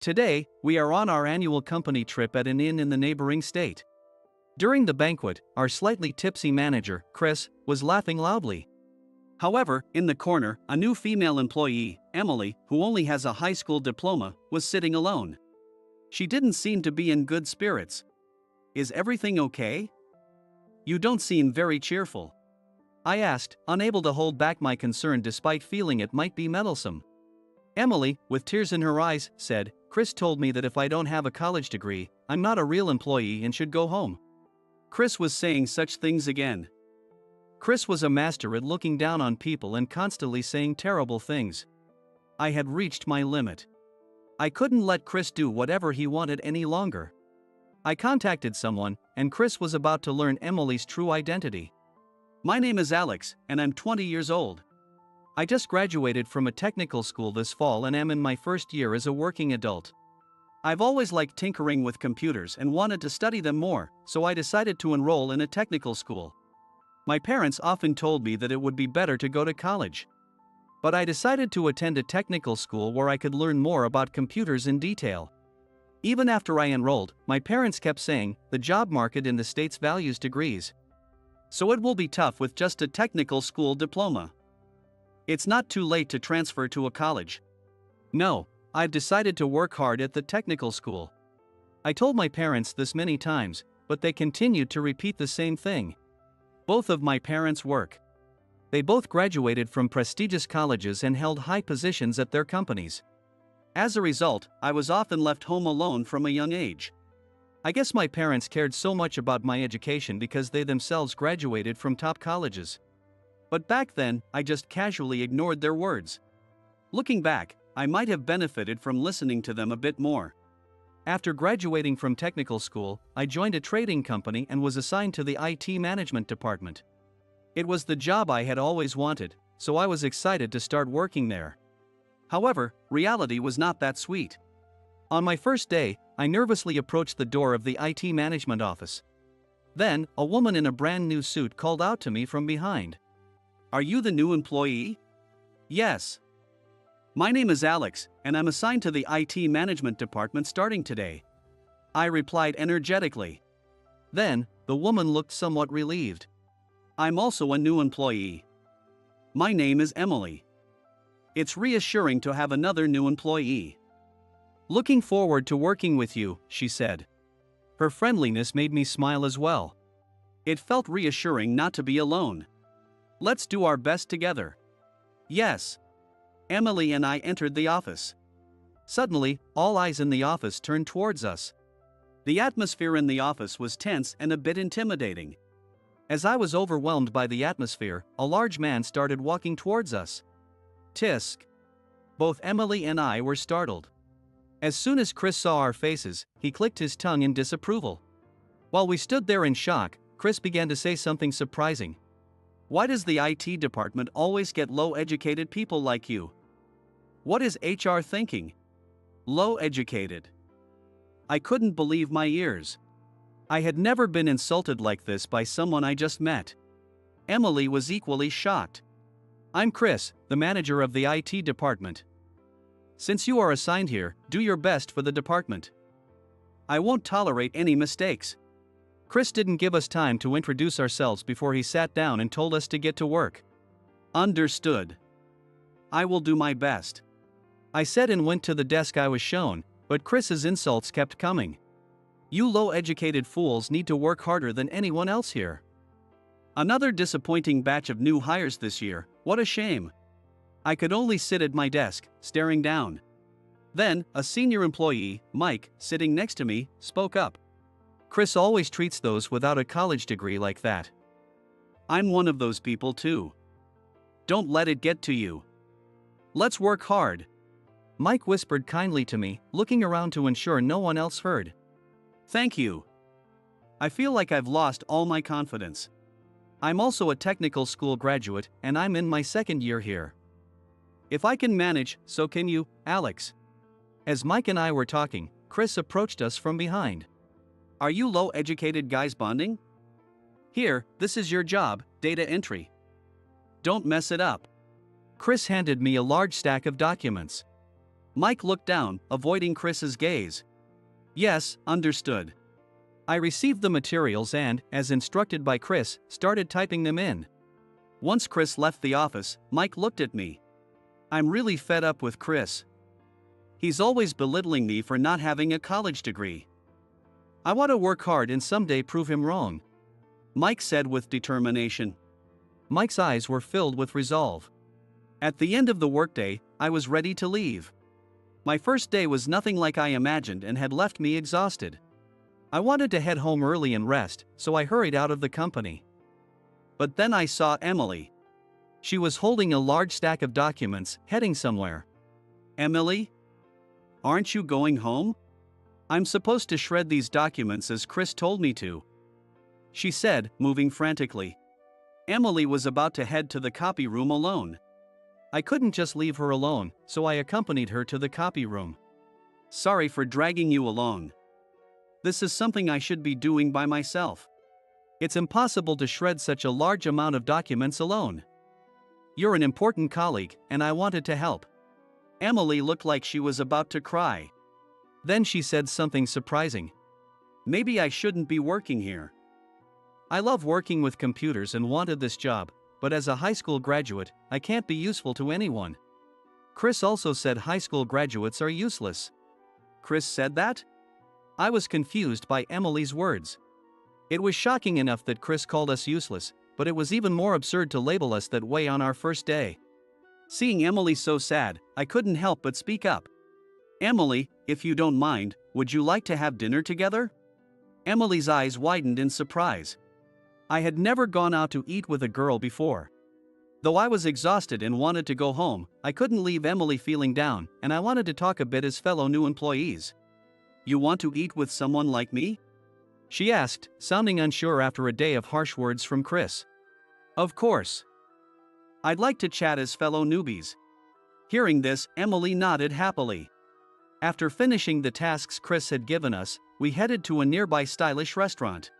Today, we are on our annual company trip at an inn in the neighboring state. During the banquet, our slightly tipsy manager, Chris, was laughing loudly. However, in the corner, a new female employee, Emily, who only has a high school diploma, was sitting alone. She didn't seem to be in good spirits. "Is everything okay? You don't seem very cheerful," I asked, unable to hold back my concern despite feeling it might be meddlesome. Emily, with tears in her eyes, said, "Chris told me that if I don't have a college degree, I'm not a real employee and should go home." Chris was saying such things again. Chris was a master at looking down on people and constantly saying terrible things. I had reached my limit. I couldn't let Chris do whatever he wanted any longer. I contacted someone, and Chris was about to learn Emily's true identity. "My name is Alex, and I'm 20 years old. I just graduated from a technical school this fall and am in my first year as a working adult. I've always liked tinkering with computers and wanted to study them more, so I decided to enroll in a technical school. My parents often told me that it would be better to go to college. But I decided to attend a technical school where I could learn more about computers in detail. Even after I enrolled, my parents kept saying, the job market in the States values degrees. So it will be tough with just a technical school diploma. It's not too late to transfer to a college. No, I've decided to work hard at the technical school." I told my parents this many times, but they continued to repeat the same thing. Both of my parents work. They both graduated from prestigious colleges and held high positions at their companies. As a result, I was often left home alone from a young age. I guess my parents cared so much about my education because they themselves graduated from top colleges. But back then, I just casually ignored their words. Looking back, I might have benefited from listening to them a bit more. After graduating from technical school, I joined a trading company and was assigned to the IT management department. It was the job I had always wanted, so I was excited to start working there. However, reality was not that sweet. On my first day, I nervously approached the door of the IT management office. Then, a woman in a brand new suit called out to me from behind. "Are you the new employee?" "Yes. My name is Alex, and I'm assigned to the IT management department starting today," I replied energetically. Then, the woman looked somewhat relieved. "I'm also a new employee. My name is Emily. It's reassuring to have another new employee. Looking forward to working with you," she said. Her friendliness made me smile as well. It felt reassuring not to be alone. "Let's do our best together." "Yes." Emily and I entered the office. Suddenly, all eyes in the office turned towards us. The atmosphere in the office was tense and a bit intimidating. As I was overwhelmed by the atmosphere, a large man started walking towards us. Tisk. Both Emily and I were startled. As soon as Chris saw our faces, he clicked his tongue in disapproval. While we stood there in shock, Chris began to say something surprising. "Why does the IT department always get low-educated people like you? What is HR thinking? Low-educated." I couldn't believe my ears. I had never been insulted like this by someone I just met. Emily was equally shocked. "I'm Chris, the manager of the IT department. Since you are assigned here, do your best for the department. I won't tolerate any mistakes." Chris didn't give us time to introduce ourselves before he sat down and told us to get to work. "Understood. I will do my best," I said and went to the desk I was shown, but Chris's insults kept coming. "You low-educated fools need to work harder than anyone else here. Another disappointing batch of new hires this year, what a shame." I could only sit at my desk, staring down. Then, a senior employee, Mike, sitting next to me, spoke up. "Chris always treats those without a college degree like that. I'm one of those people too. Don't let it get to you. Let's work hard." Mike whispered kindly to me, looking around to ensure no one else heard. "Thank you. I feel like I've lost all my confidence. I'm also a technical school graduate, and I'm in my second year here. If I can manage, so can you, Alex." As Mike and I were talking, Chris approached us from behind. "Are you low-educated guys bonding? Here, this is your job, data entry. Don't mess it up." Chris handed me a large stack of documents. Mike looked down, avoiding Chris's gaze. Yes, understood. I received the materials and, as instructed by Chris, started typing them in. Once Chris left the office, Mike looked at me. I'm really fed up with Chris. He's always belittling me for not having a college degree. I want to work hard and someday prove him wrong, Mike said with determination. Mike's eyes were filled with resolve. At the end of the workday, I was ready to leave. My first day was nothing like I imagined and had left me exhausted. I wanted to head home early and rest, so I hurried out of the company. But then I saw Emily. She was holding a large stack of documents, heading somewhere. Emily? Aren't you going home? I'm supposed to shred these documents as Chris told me to, she said, moving frantically. Emily was about to head to the copy room alone. I couldn't just leave her alone, so I accompanied her to the copy room. Sorry for dragging you along. This is something I should be doing by myself. It's impossible to shred such a large amount of documents alone. You're an important colleague, and I wanted to help. Emily looked like she was about to cry. Then she said something surprising. Maybe I shouldn't be working here. I love working with computers and wanted this job, but as a high school graduate, I can't be useful to anyone. Chris also said high school graduates are useless. Chris said that? I was confused by Emily's words. It was shocking enough that Chris called us useless, but it was even more absurd to label us that way on our first day. Seeing Emily so sad, I couldn't help but speak up. Emily, if you don't mind, would you like to have dinner together? Emily's eyes widened in surprise. I had never gone out to eat with a girl before. Though I was exhausted and wanted to go home, I couldn't leave Emily feeling down, and I wanted to talk a bit as fellow new employees. You want to eat with someone like me? She asked, sounding unsure after a day of harsh words from Chris. Of course. I'd like to chat as fellow newbies. Hearing this, Emily nodded happily. After finishing the tasks Chris had given us, we headed to a nearby stylish restaurant.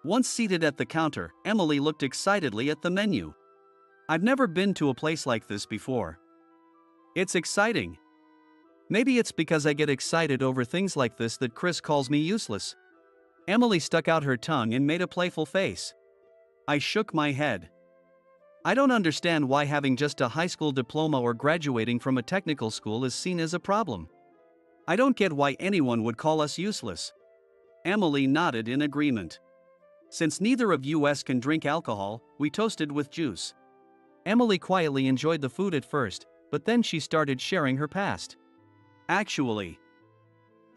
Once seated at the counter, Emily looked excitedly at the menu. I've never been to a place like this before. It's exciting. Maybe it's because I get excited over things like this that Chris calls me useless. Emily stuck out her tongue and made a playful face. I shook my head. I don't understand why having just a high school diploma or graduating from a technical school is seen as a problem. I don't get why anyone would call us useless. Emily nodded in agreement. Since neither of us can drink alcohol, we toasted with juice. Emily quietly enjoyed the food at first, but then she started sharing her past. Actually,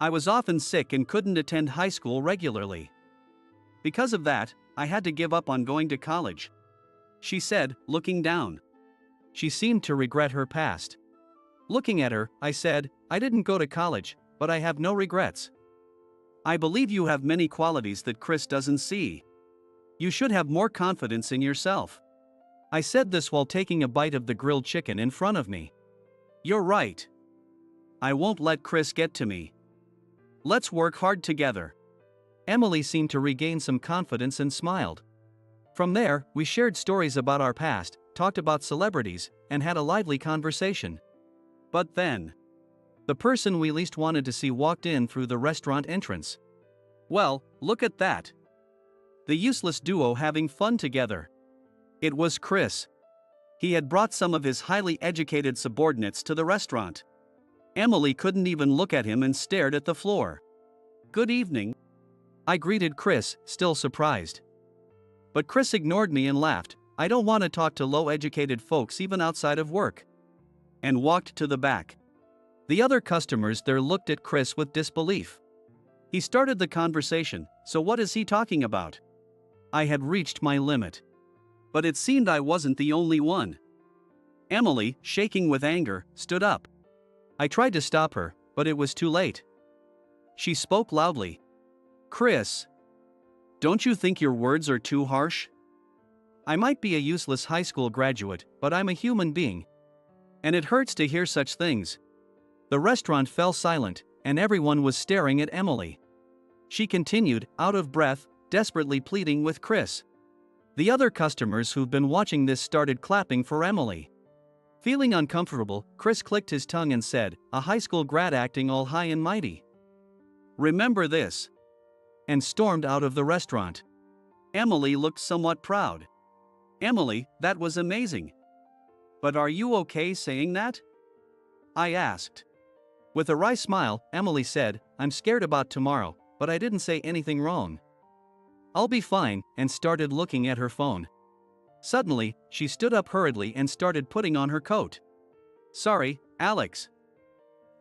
I was often sick and couldn't attend high school regularly. Because of that, I had to give up on going to college, she said, looking down. She seemed to regret her past. Looking at her, I said, I didn't go to college, but I have no regrets. I believe you have many qualities that Chris doesn't see. You should have more confidence in yourself. I said this while taking a bite of the grilled chicken in front of me. You're right. I won't let Chris get to me. Let's work hard together. Emily seemed to regain some confidence and smiled. From there, we shared stories about our past, talked about celebrities, and had a lively conversation. But then, the person we least wanted to see walked in through the restaurant entrance. Well, look at that. The useless duo having fun together. It was Chris. He had brought some of his highly educated subordinates to the restaurant. Emily couldn't even look at him and stared at the floor. Good evening. I greeted Chris, still surprised. But Chris ignored me and laughed. I don't want to talk to low-educated folks even outside of work. And walked to the back. The other customers there looked at Chris with disbelief. He started the conversation, so what is he talking about? I had reached my limit. But it seemed I wasn't the only one. Emily, shaking with anger, stood up. I tried to stop her, but it was too late. She spoke loudly. Chris, don't you think your words are too harsh? I might be a useless high school graduate, but I'm a human being. And it hurts to hear such things. The restaurant fell silent, and everyone was staring at Emily. She continued, out of breath, desperately pleading with Chris. The other customers who've been watching this started clapping for Emily. Feeling uncomfortable, Chris clicked his tongue and said, a high school grad acting all high and mighty. Remember this. And stormed out of the restaurant. Emily looked somewhat proud. Emily, that was amazing. But are you okay saying that? I asked. With a wry smile, Emily said, I'm scared about tomorrow, but I didn't say anything wrong. I'll be fine, and started looking at her phone. Suddenly, she stood up hurriedly and started putting on her coat. Sorry, Alex.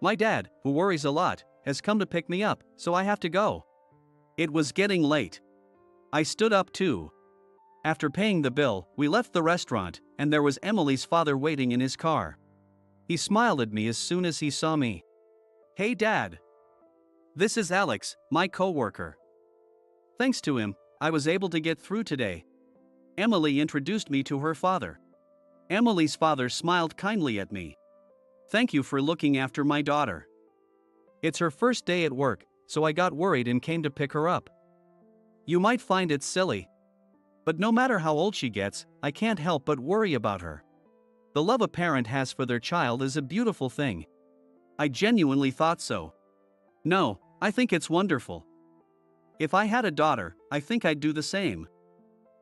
My dad, who worries a lot, has come to pick me up, so I have to go. It was getting late. I stood up too. After paying the bill, we left the restaurant, and there was Emily's father waiting in his car. He smiled at me as soon as he saw me. Hey Dad. This is Alex, my coworker. Thanks to him, I was able to get through today. Emily introduced me to her father. Emily's father smiled kindly at me. Thank you for looking after my daughter. It's her first day at work, so I got worried and came to pick her up. You might find it silly. But no matter how old she gets, I can't help but worry about her. The love a parent has for their child is a beautiful thing. I genuinely thought so. No, I think it's wonderful. If I had a daughter, I think I'd do the same.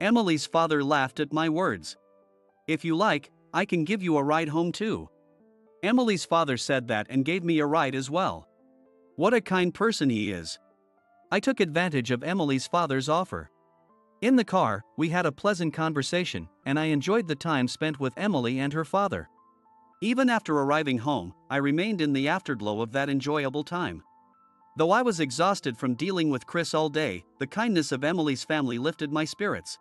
Emily's father laughed at my words. If you like, I can give you a ride home too. Emily's father said that and gave me a ride as well. What a kind person he is. I took advantage of Emily's father's offer. In the car, we had a pleasant conversation, and I enjoyed the time spent with Emily and her father. Even after arriving home, I remained in the afterglow of that enjoyable time. Though I was exhausted from dealing with Chris all day, the kindness of Emily's family lifted my spirits.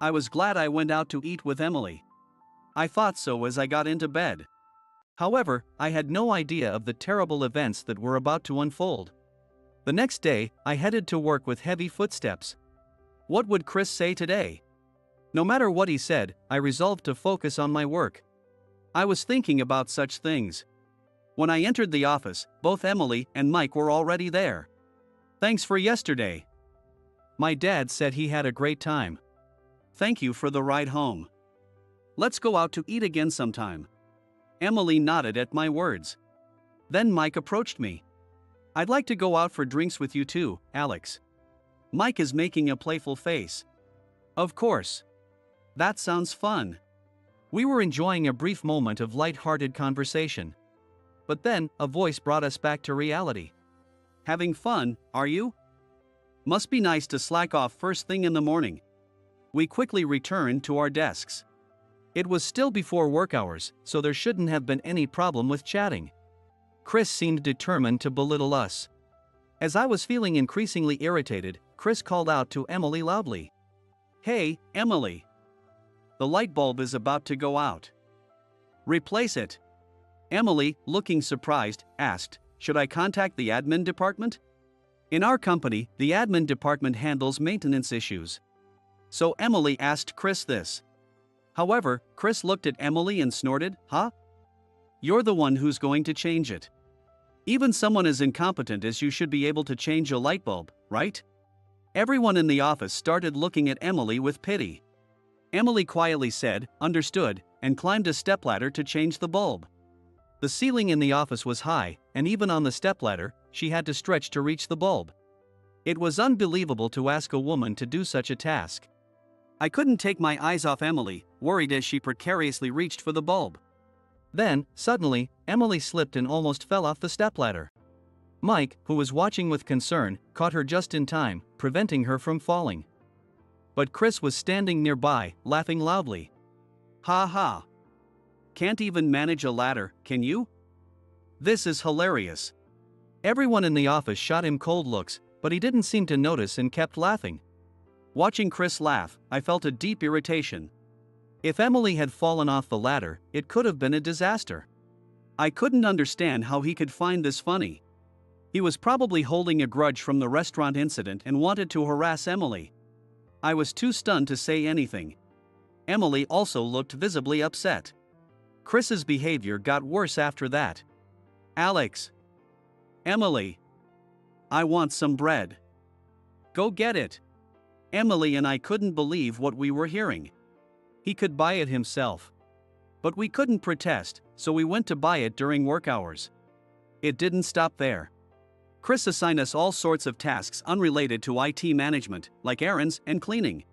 I was glad I went out to eat with Emily. I thought so as I got into bed. However, I had no idea of the terrible events that were about to unfold. The next day, I headed to work with heavy footsteps. What would Chris say today? No matter what he said, I resolved to focus on my work. I was thinking about such things. When I entered the office, both Emily and Mike were already there. Thanks for yesterday. My dad said he had a great time. Thank you for the ride home. Let's go out to eat again sometime. Emily nodded at my words. Then Mike approached me. I'd like to go out for drinks with you too, Alex. Mike is making a playful face. Of course. That sounds fun. We were enjoying a brief moment of light-hearted conversation. But then, a voice brought us back to reality. Having fun, are you? Must be nice to slack off first thing in the morning. We quickly returned to our desks. It was still before work hours, so there shouldn't have been any problem with chatting. Chris seemed determined to belittle us. As I was feeling increasingly irritated, Chris called out to Emily loudly. Hey, Emily. The light bulb is about to go out. Replace it. Emily, looking surprised, asked, should I contact the admin department? In our company, the admin department handles maintenance issues. So Emily asked Chris this. However, Chris looked at Emily and snorted, huh? You're the one who's going to change it. Even someone as incompetent as you should be able to change a light bulb, right? Everyone in the office started looking at Emily with pity. Emily quietly said, understood, and climbed a stepladder to change the bulb. The ceiling in the office was high, and even on the stepladder, she had to stretch to reach the bulb. It was unbelievable to ask a woman to do such a task. I couldn't take my eyes off Emily, worried as she precariously reached for the bulb. Then, suddenly, Emily slipped and almost fell off the stepladder. Mike, who was watching with concern, caught her just in time, preventing her from falling. But Chris was standing nearby, laughing loudly. Ha ha. Can't even manage a ladder, can you? This is hilarious. Everyone in the office shot him cold looks, but he didn't seem to notice and kept laughing. Watching Chris laugh, I felt a deep irritation. If Emily had fallen off the ladder, it could have been a disaster. I couldn't understand how he could find this funny. He was probably holding a grudge from the restaurant incident and wanted to harass Emily. I was too stunned to say anything. Emily also looked visibly upset. Chris's behavior got worse after that. Alex. Emily. I want some bread. Go get it. Emily and I couldn't believe what we were hearing. He could buy it himself. But we couldn't protest, so we went to buy it during work hours. It didn't stop there. Chris assigned us all sorts of tasks unrelated to IT management, like errands and cleaning.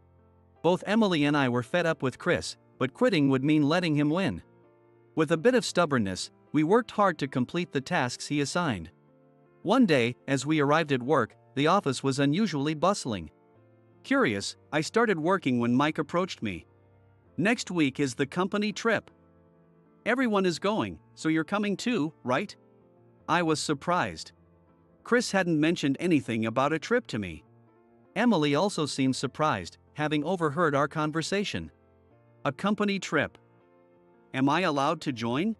Both Emily and I were fed up with Chris, but quitting would mean letting him win. With a bit of stubbornness, we worked hard to complete the tasks he assigned. One day, as we arrived at work, the office was unusually bustling. Curious, I started working when Mike approached me. "Next week is the company trip. Everyone is going, so you're coming too, right?" I was surprised. Chris hadn't mentioned anything about a trip to me. Emily also seemed surprised, having overheard our conversation. "A company trip. Am I allowed to join?"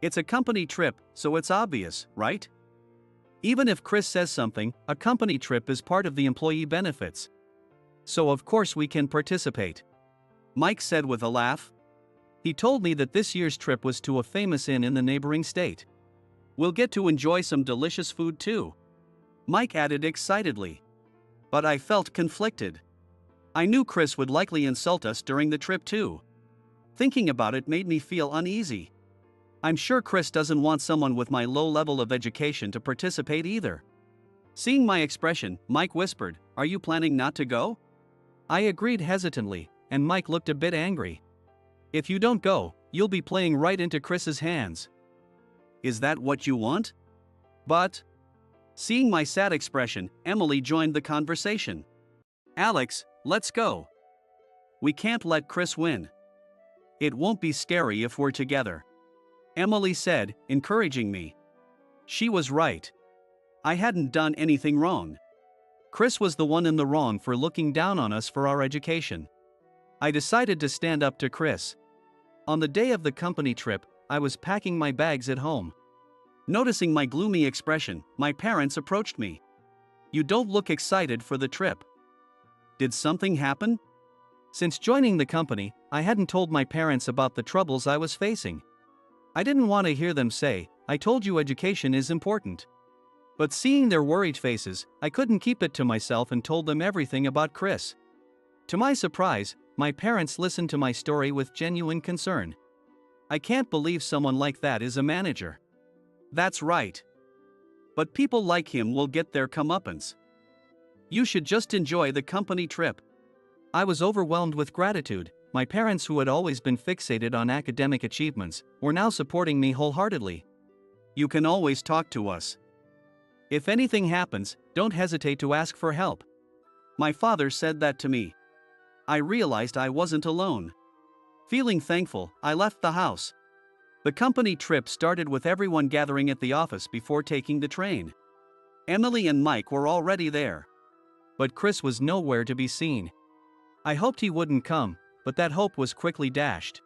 "It's a company trip, so it's obvious, right?" Even if Chris says something, a company trip is part of the employee benefits. So of course we can participate. Mike said with a laugh. He told me that this year's trip was to a famous inn in the neighboring state. "We'll get to enjoy some delicious food too," Mike added excitedly. But I felt conflicted. I knew Chris would likely insult us during the trip too. Thinking about it made me feel uneasy. I'm sure Chris doesn't want someone with my low level of education to participate either. Seeing my expression, Mike whispered, "Are you planning not to go?" I agreed hesitantly, and Mike looked a bit angry. "If you don't go, you'll be playing right into Chris's hands." "Is that what you want?" But, seeing my sad expression, Emily joined the conversation. "Alex, let's go. We can't let Chris win. It won't be scary if we're together," Emily said, encouraging me. She was right. I hadn't done anything wrong. Chris was the one in the wrong for looking down on us for our education. I decided to stand up to Chris. On the day of the company trip, I was packing my bags at home. Noticing my gloomy expression, my parents approached me. "You don't look excited for the trip. Did something happen?" Since joining the company, I hadn't told my parents about the troubles I was facing. I didn't want to hear them say, "I told you education is important." But seeing their worried faces, I couldn't keep it to myself and told them everything about Chris. To my surprise, my parents listened to my story with genuine concern. "I can't believe someone like that is a manager." "That's right. But people like him will get their comeuppance. You should just enjoy the company trip." I was overwhelmed with gratitude. My parents, who had always been fixated on academic achievements, were now supporting me wholeheartedly. "You can always talk to us. If anything happens, don't hesitate to ask for help." My father said that to me. I realized I wasn't alone. Feeling thankful, I left the house. The company trip started with everyone gathering at the office before taking the train. Emily and Mike were already there. But Chris was nowhere to be seen. I hoped he wouldn't come, but that hope was quickly dashed.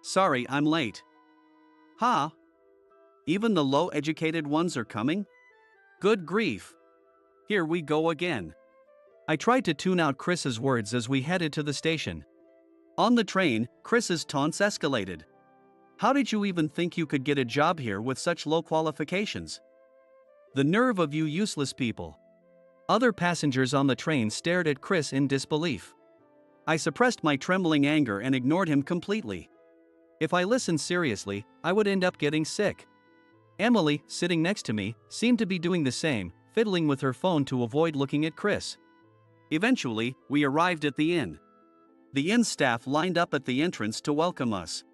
"Sorry, I'm late." "Huh? Even the low-educated ones are coming? Good grief. Here we go again." I tried to tune out Chris's words as we headed to the station. On the train, Chris's taunts escalated. "How did you even think you could get a job here with such low qualifications? The nerve of you useless people." Other passengers on the train stared at Chris in disbelief. I suppressed my trembling anger and ignored him completely. If I listened seriously, I would end up getting sick. Emily, sitting next to me, seemed to be doing the same, fiddling with her phone to avoid looking at Chris. Eventually, we arrived at the inn. The inn staff lined up at the entrance to welcome us.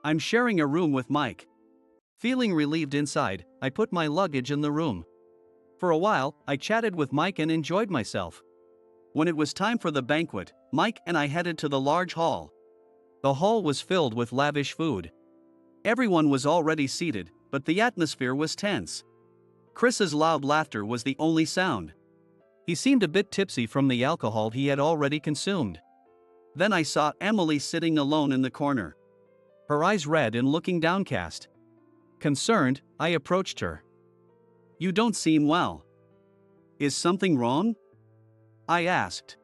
I'm sharing a room with Mike. Feeling relieved inside, I put my luggage in the room. For a while, I chatted with Mike and enjoyed myself. When it was time for the banquet, Mike and I headed to the large hall. The hall was filled with lavish food. Everyone was already seated, but the atmosphere was tense. Chris's loud laughter was the only sound. He seemed a bit tipsy from the alcohol he had already consumed. Then I saw Emily sitting alone in the corner. Her eyes red and looking downcast. Concerned, I approached her. "You don't seem well. Is something wrong?" I asked.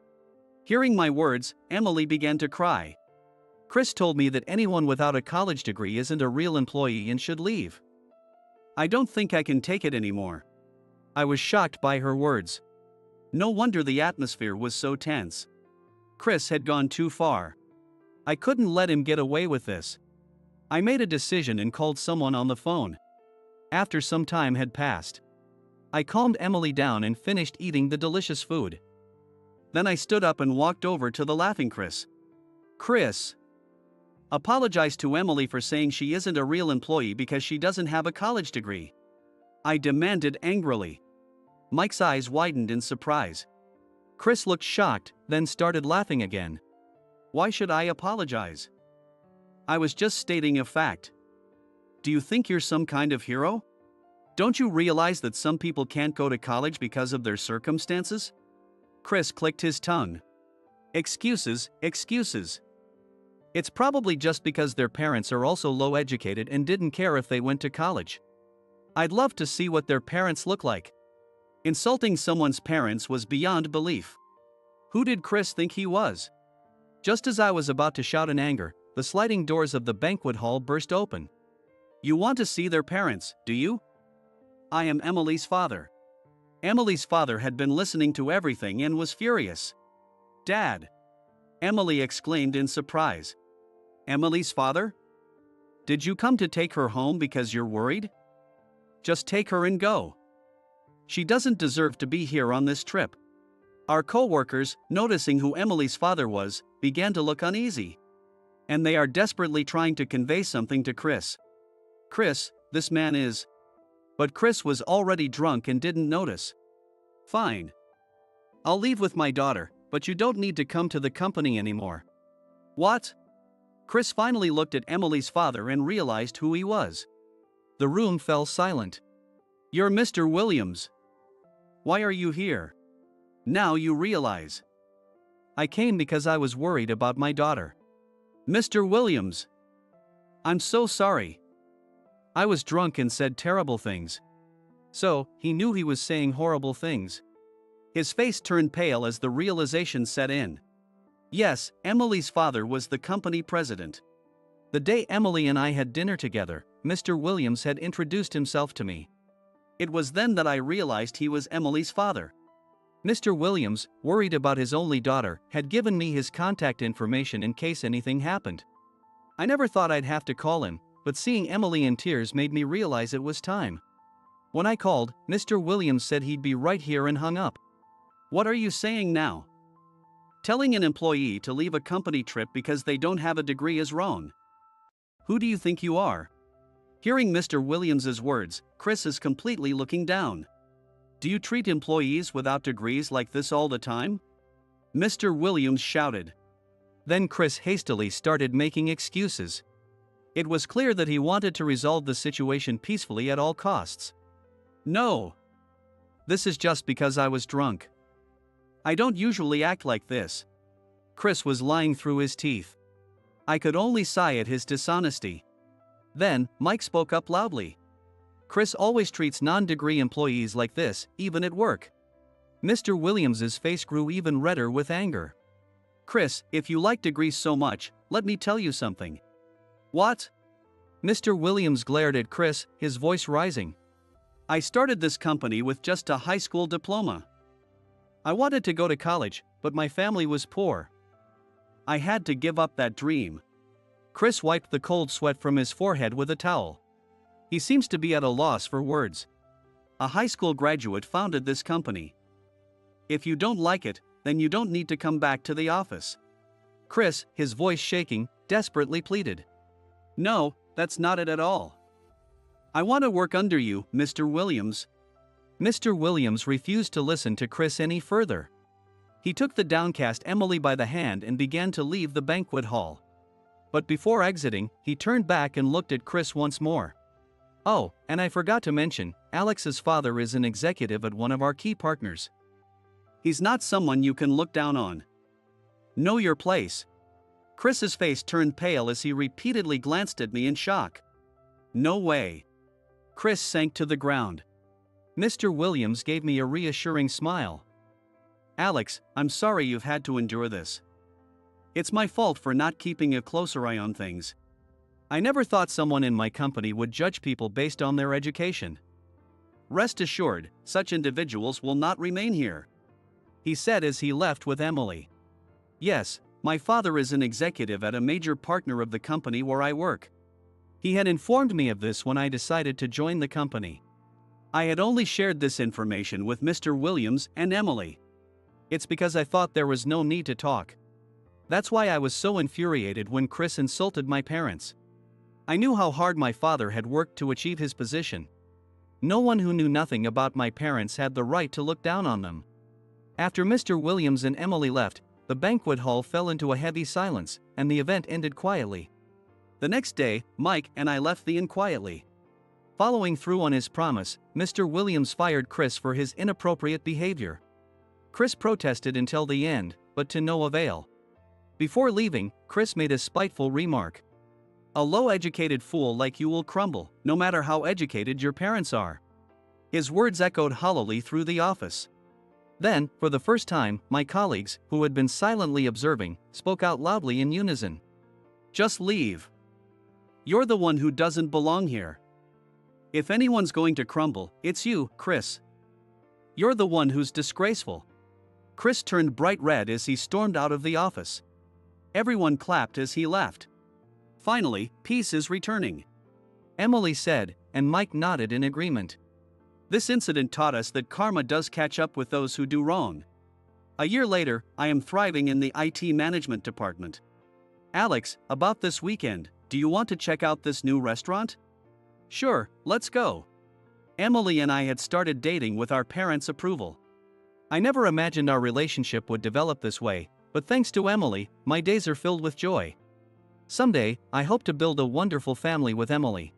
Hearing my words, Emily began to cry. "Chris told me that anyone without a college degree isn't a real employee and should leave. I don't think I can take it anymore." I was shocked by her words. No wonder the atmosphere was so tense. Chris had gone too far. I couldn't let him get away with this. I made a decision and called someone on the phone. After some time had passed, I calmed Emily down and finished eating the delicious food. Then I stood up and walked over to the laughing Chris. Chris apologized to Emily for saying she isn't a real employee because she doesn't have a college degree. I demanded angrily. Mike's eyes widened in surprise. Chris looked shocked, then started laughing again. Why should I apologize? I was just stating a fact. Do you think you're some kind of hero? Don't you realize that some people can't go to college because of their circumstances? Chris clicked his tongue. Excuses, excuses. It's probably just because their parents are also low educated and didn't care if they went to college. I'd love to see what their parents look like. Insulting someone's parents was beyond belief. Who did Chris think he was? Just as I was about to shout in anger, the sliding doors of the banquet hall burst open. You want to see their parents, do you? I am Emily's father. Emily's father had been listening to everything and was furious. Dad! Emily exclaimed in surprise. Emily's father? Did you come to take her home because you're worried? Just take her and go. She doesn't deserve to be here on this trip. Our co-workers, noticing who Emily's father was, began to look uneasy. And they are desperately trying to convey something to Chris. Chris, this man is... But Chris was already drunk and didn't notice. Fine. I'll leave with my daughter, but you don't need to come to the company anymore. What? Chris finally looked at Emily's father and realized who he was. The room fell silent. You're Mr. Williams. Why are you here? Now you realize. I came because I was worried about my daughter. Mr. Williams. I'm so sorry. I was drunk and said terrible things. So, he knew he was saying horrible things. His face turned pale as the realization set in. Yes, Emily's father was the company president. The day Emily and I had dinner together, Mr. Williams had introduced himself to me. It was then that I realized he was Emily's father. Mr. Williams, worried about his only daughter, had given me his contact information in case anything happened. I never thought I'd have to call him, but seeing Emily in tears made me realize it was time. When I called, Mr. Williams said he'd be right here and hung up. What are you saying now? Telling an employee to leave a company trip because they don't have a degree is wrong. Who do you think you are? Hearing Mr. Williams's words, Chris is completely looking down. Do you treat employees without degrees like this all the time? Mr. Williams shouted. Then Chris hastily started making excuses. It was clear that he wanted to resolve the situation peacefully at all costs. No. This is just because I was drunk. I don't usually act like this. Chris was lying through his teeth. I could only sigh at his dishonesty. Then, Mike spoke up loudly. Chris always treats non-degree employees like this, even at work. Mr. Williams's face grew even redder with anger. Chris, if you like degrees so much, let me tell you something. What? Mr. Williams glared at Chris, his voice rising. I started this company with just a high school diploma. I wanted to go to college, but my family was poor. I had to give up that dream. Chris wiped the cold sweat from his forehead with a towel. He seems to be at a loss for words. A high school graduate founded this company. If you don't like it, then you don't need to come back to the office. Chris, his voice shaking, desperately pleaded. No, that's not it at all. I want to work under you, Mr. Williams. Mr. Williams refused to listen to Chris any further. He took the downcast Emily by the hand and began to leave the banquet hall. But before exiting, he turned back and looked at Chris once more. Oh, and I forgot to mention, Alex's father is an executive at one of our key partners. He's not someone you can look down on. Know your place. Chris's face turned pale as he repeatedly glanced at me in shock. No way. Chris sank to the ground. Mr. Williams gave me a reassuring smile. Alex, I'm sorry you've had to endure this. It's my fault for not keeping a closer eye on things. I never thought someone in my company would judge people based on their education. Rest assured, such individuals will not remain here, he said as he left with Emily. Yes, my father is an executive at a major partner of the company where I work. He had informed me of this when I decided to join the company. I had only shared this information with Mr. Williams and Emily. It's because I thought there was no need to talk. That's why I was so infuriated when Chris insulted my parents. I knew how hard my father had worked to achieve his position. No one who knew nothing about my parents had the right to look down on them. After Mr. Williams and Emily left, the banquet hall fell into a heavy silence, and the event ended quietly. The next day, Mike and I left the inn quietly. Following through on his promise, Mr. Williams fired Chris for his inappropriate behavior. Chris protested until the end, but to no avail. Before leaving, Chris made a spiteful remark. "A low-educated fool like you will crumble, no matter how educated your parents are." His words echoed hollowly through the office. Then, for the first time, my colleagues, who had been silently observing, spoke out loudly in unison. "Just leave. You're the one who doesn't belong here. If anyone's going to crumble, it's you, Chris. You're the one who's disgraceful." Chris turned bright red as he stormed out of the office. Everyone clapped as he left. "Finally, peace is returning," Emily said, and Mike nodded in agreement. This incident taught us that karma does catch up with those who do wrong. A year later, I am thriving in the IT management department. "Alex, about this weekend, do you want to check out this new restaurant?" "Sure, let's go." Emily and I had started dating with our parents' approval. I never imagined our relationship would develop this way, but thanks to Emily, my days are filled with joy. Someday, I hope to build a wonderful family with Emily.